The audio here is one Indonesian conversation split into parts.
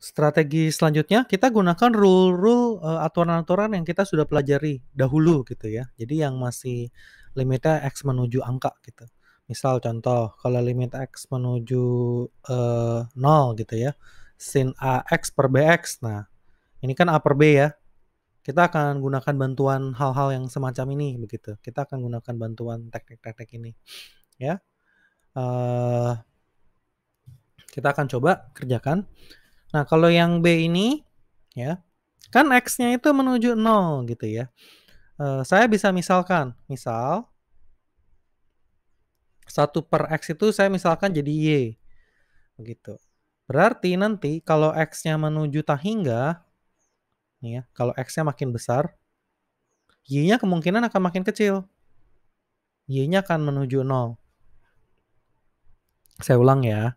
Strategi selanjutnya kita gunakan rule-rule, aturan-aturan yang kita sudah pelajari dahulu gitu ya. Jadi yang masih limitnya X menuju angka gitu. Misal contoh, kalau limit X menuju, 0 gitu ya, sin AX per BX. Nah, ini kan A per B ya. Kita akan gunakan bantuan hal-hal yang semacam ini begitu. Kita akan gunakan bantuan teknik-teknik ini ya. Kita akan coba kerjakan. Nah, kalau yang B ini ya, kan X-nya itu menuju 0 gitu ya. Saya bisa misalkan, misal 1 per X itu saya misalkan jadi Y, begitu. Berarti nanti kalau X-nya menuju tak hingga, nih ya, kalau X-nya makin besar, Y-nya kemungkinan akan makin kecil. Y-nya akan menuju 0. Saya ulang ya.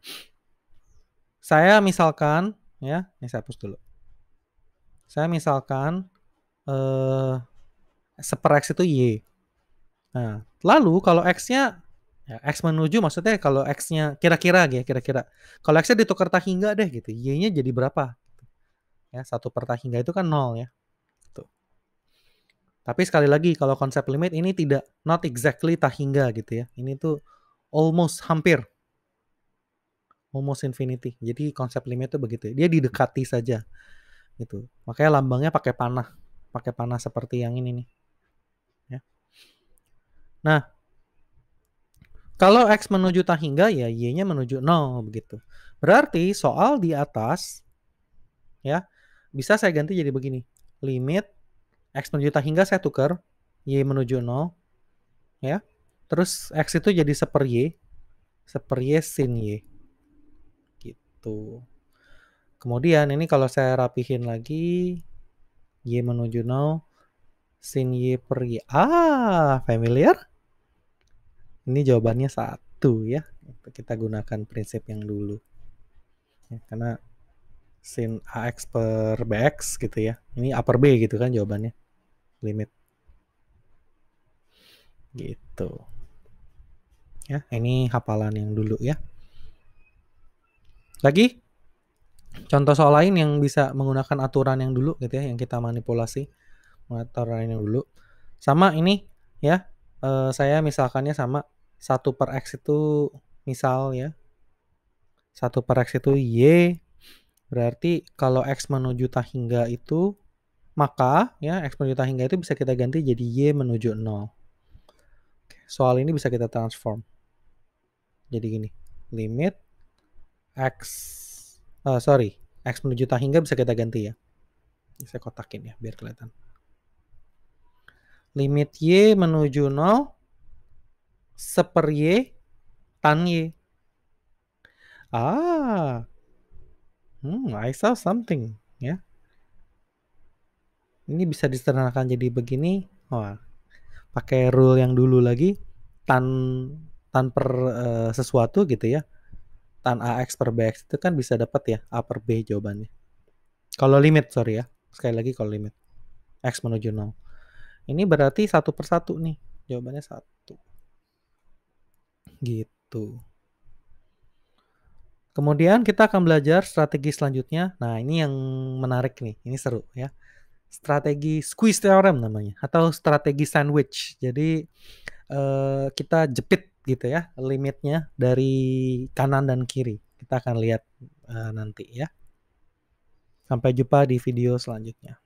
Saya misalkan, ya, ini saya hapus dulu. Saya misalkan, 1/X itu Y. Nah, lalu kalau X-nya, ya X menuju maksudnya kalau X-nya kira-kira ya, kira-kira. Kalau X-nya ditukar tak hingga deh gitu, Y-nya jadi berapa? Ya, 1 per tak hingga itu kan 0 ya. Tuh. Tapi sekali lagi kalau konsep limit ini tidak not exactly tak hingga gitu ya. Ini tuh almost hampir. Almost infinity. Jadi konsep limit itu begitu. Dia didekati saja gitu. Makanya lambangnya pakai panah. Pakai panah seperti yang ini nih. Ya. Nah, kalau X menuju tak hingga ya Y-nya menuju 0 begitu. Berarti soal di atas ya bisa saya ganti jadi begini. Limit X menuju tak hingga saya tukar Y menuju 0 ya. Terus X itu jadi 1/Y. 1/Y sin Y. Gitu. Kemudian ini kalau saya rapihin lagi Y menuju 0 sin Y per Y. Familiar? Ini jawabannya 1 ya. Kita gunakan prinsip yang dulu. Ya, karena sin AX per BX gitu ya. Ini A per B gitu kan jawabannya. Limit. Gitu. Ya, ini hafalan yang dulu ya. Lagi contoh soal lain yang bisa menggunakan aturan yang dulu gitu ya, yang kita manipulasi. Aturan yang dulu. Sama ini ya, saya misalkannya sama 1 per X itu misal ya. 1 per X itu Y. Berarti kalau X menuju tak hingga itu, maka ya X menuju tak hingga itu bisa kita ganti jadi Y menuju 0. Soal ini bisa kita transform. Jadi gini, limit X menuju tak hingga bisa kita ganti ya. Ini saya kotakin ya biar kelihatan. Limit Y menuju 0 1/Y tan Y. I saw something ya. Ini bisa disederhanakan jadi begini. Pakai rule yang dulu lagi tan per sesuatu gitu ya. Tan AX per BX itu kan bisa dapat ya A per B jawabannya. Kalau limit sorry ya. Sekali lagi kalau limit X menuju 0. Ini berarti 1 per 1 nih. Jawabannya 1. Gitu. Kemudian kita akan belajar strategi selanjutnya. Nah, ini yang menarik nih. Ini seru ya. Strategi squeeze theorem namanya atau strategi sandwich. Jadi kita jepit gitu ya limitnya dari kanan dan kiri. Kita akan lihat nanti ya. Sampai jumpa di video selanjutnya.